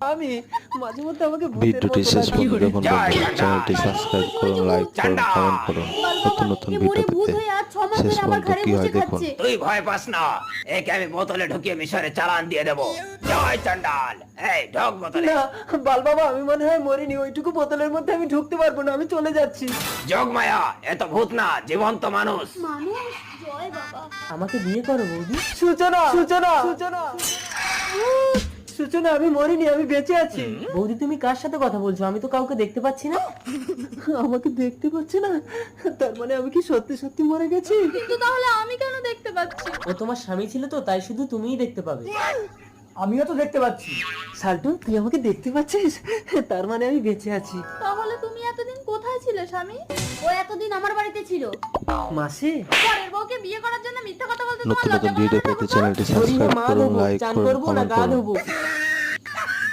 আমি মাঝে মধ্যে আমাকে ভিডিওটি শেষ পর্যন্ত দেখুন বন্ধুরা, চ্যানেলটি সাবস্ক্রাইব করুন, লাইক করুন, কমেন্ট করুন নতুন নতুন ভিডিও পেতে। শেষ পর্যন্ত কি হয় দেখুন। তুই ভয় পাস না, একে আমি বোতলে ঢুকিয়ে মিশরে চালান দিয়ে দেবো। জয় চন্ডাল, এই ঢোক বোতলে। না বাল বাবা, আমি মনে হয় মরিনি, ওইটুকু বোতলের মধ্যে আমি ঢুকতে পারবো না, আমি চলে যাচ্ছি। যোগমায়া, এ তো ভূত না, জীবন্ত মানুষ। আমাকে বিয়ে করো বৌদি। সূচনা সূচনা সূচনা সূচনা, আমি মরিনি, আমি বেঁচে আছি। বৌদি তুমি কার সাথে কথা বলছো? আমি তো কাউকে দেখতে পাচ্ছি না। আমাকে দেখতে পাচ্ছি না? তার মানে আমি কি সত্যি সত্যি মরে গেছি? কিন্তু তাহলে আমি কেন দেখতে পাচ্ছি? ও তোমার স্বামী ছিল তো, তাই শুধু তুমিই দেখতে পাবে। আমিও তো দেখতে পাচ্ছি। সাল্টু, তুই আমাকে দেখতে পাচ্ছিস? তার মানে আমি বেঁচে আছি। তাহলে তুমি এতদিন কোথায় ছিলে স্বামী? ও এতদিন আমার বাড়িতে ছিল। মাসি, পরের বউকে বিয়ে করার জন্য মিথ্যা কথা বলতে তোমার নতুন লজ্জা নতুন করে ভিডিও না? পেতে চ্যানেলটি ধরি না সাবস্ক্রাইব মা করুন, দেবো, লাইক চান করুন, করবো না কমেন্ট গা করুন। দেবো।